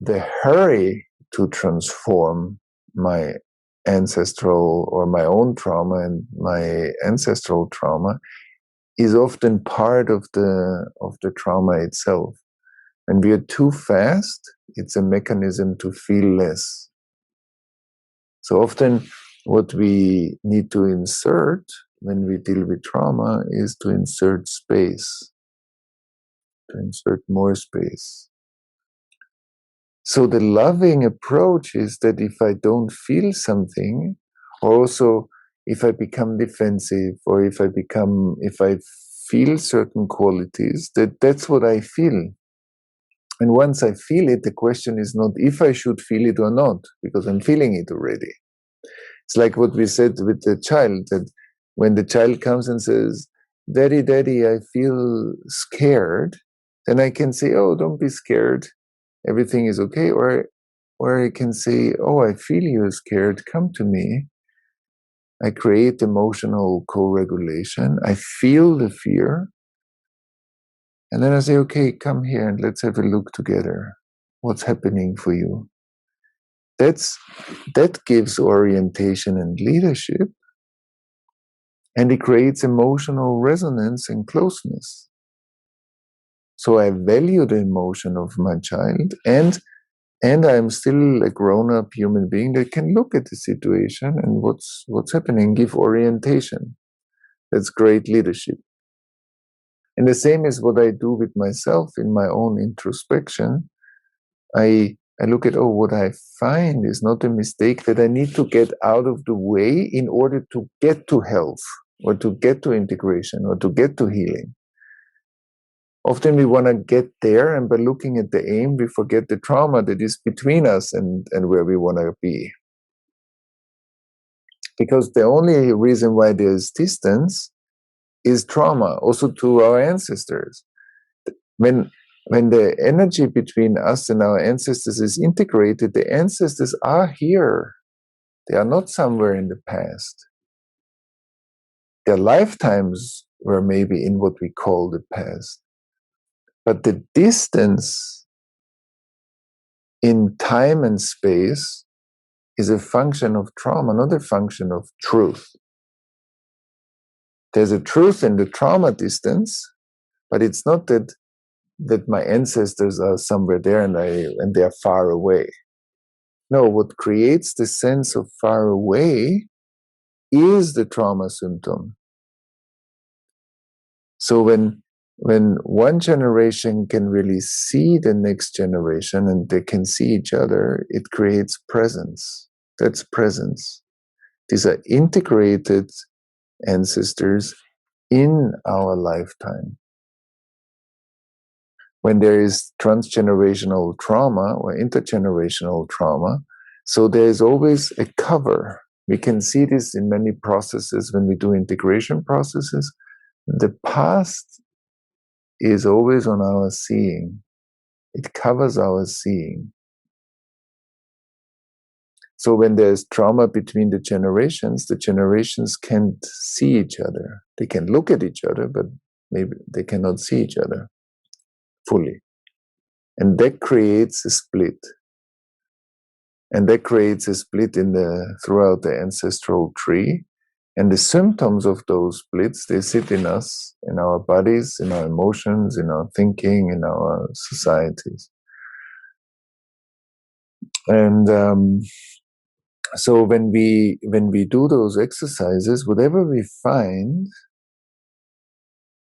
the hurry to transform my ancestral or my own trauma and my ancestral trauma is often part of the trauma itself. When we are too fast, it's a mechanism to feel less. So often what we need to insert when we deal with trauma is to insert space, to insert more space. So the loving approach is that if I don't feel something, or also if I become defensive, or if I feel certain qualities, that's what I feel. And once I feel it, the question is not if I should feel it or not, because I'm feeling it already. It's like what we said with the child, that when the child comes and says, "Daddy, Daddy, I feel scared," then I can say, "Oh, don't be scared. Everything is okay." Or I can say, "Oh, I feel you're scared. Come to me." I create emotional co-regulation. I feel the fear. And then I say, "Okay, come here and let's have a look together. What's happening for you?" That gives orientation and leadership, and it creates emotional resonance and closeness. So I value the emotion of my child, and I'm still a grown-up human being that can look at the situation and what's happening, give orientation. That's great leadership. And the same is what I do with myself in my own introspection. I look at, what I find is not a mistake that I need to get out of the way in order to get to health, or to get to integration, or to get to healing. Often we want to get there, and by looking at the aim, we forget the trauma that is between us and where we want to be. Because the only reason why there's distance is trauma, also to our ancestors. When the energy between us and our ancestors is integrated, the ancestors are here. They are not somewhere in the past. Their lifetimes were maybe in what we call the past. But the distance in time and space is a function of trauma, not a function of truth. There's a truth in the trauma distance, but it's not that my ancestors are somewhere there and they are far away. No, what creates the sense of far away is the trauma symptom. So when one generation can really see the next generation and they can see each other, it creates presence. That's presence. These are integrated ancestors in our lifetime. When there is transgenerational trauma or intergenerational trauma, so there is always a cover. We can see this in many processes when we do integration processes. The past is always on our seeing. It covers our seeing. So when there's trauma between the generations can't see each other. They can look at each other, but maybe they cannot see each other fully. And that creates a split. And that creates a split throughout the ancestral tree. And the symptoms of those splits, they sit in us, in our bodies, in our emotions, in our thinking, in our societies. And so when we do those exercises, whatever we find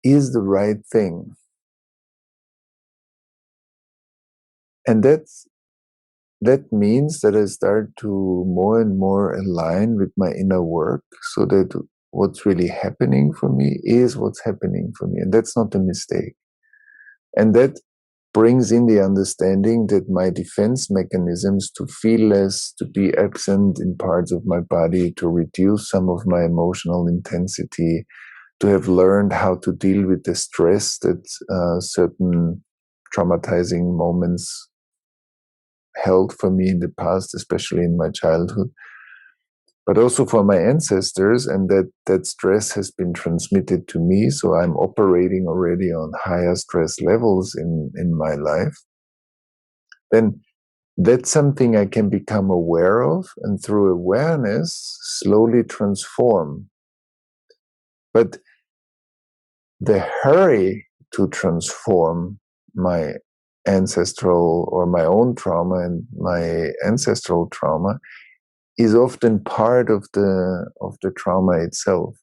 is the right thing. And that means that I start to more and more align with my inner work, so that what's really happening for me is what's happening for me. And that's not a mistake. And that brings in the understanding that my defense mechanisms to feel less, to be absent in parts of my body, to reduce some of my emotional intensity, to have learned how to deal with the stress that certain traumatizing moments held for me in the past, especially in my childhood, but also for my ancestors, and that stress has been transmitted to me, so I'm operating already on higher stress levels in my life. Then that's something I can become aware of, and through awareness slowly transform. But the hurry to transform my ancestral or my own trauma and my ancestral trauma is often part of the trauma itself.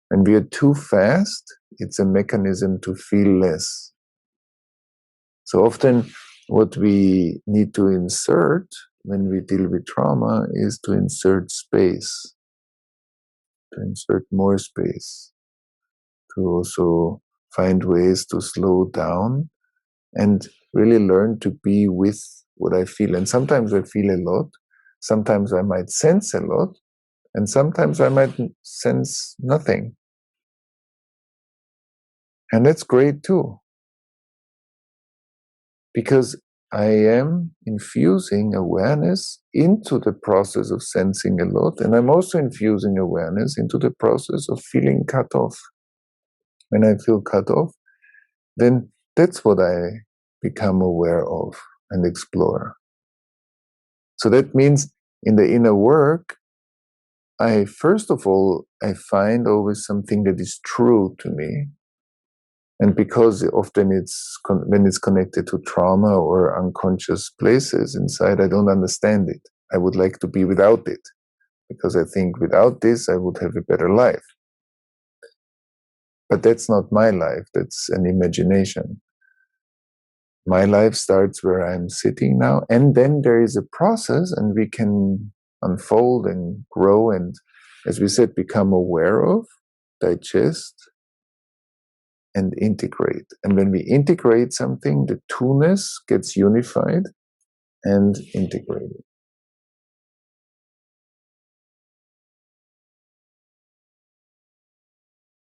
When we are too fast, it's a mechanism to feel less. So often what we need to insert when we deal with trauma is to insert space, to insert more space, to also find ways to slow down and really learn to be with what I feel. And sometimes I feel a lot, sometimes I might sense a lot, and sometimes I might sense nothing. And that's great too, because I am infusing awareness into the process of sensing a lot, and I'm also infusing awareness into the process of feeling cut off. When I feel cut off, then that's what I become aware of and explore. So that means in the inner work, first of all, I find always something that is true to me. And because often when it's connected to trauma or unconscious places inside, I don't understand it. I would like to be without it, because I think without this, I would have a better life. But that's not my life, that's an imagination. My life starts where I'm sitting now, and then there is a process, and we can unfold and grow and, as we said, become aware of, digest, and integrate. And when we integrate something, the two-ness gets unified and integrated.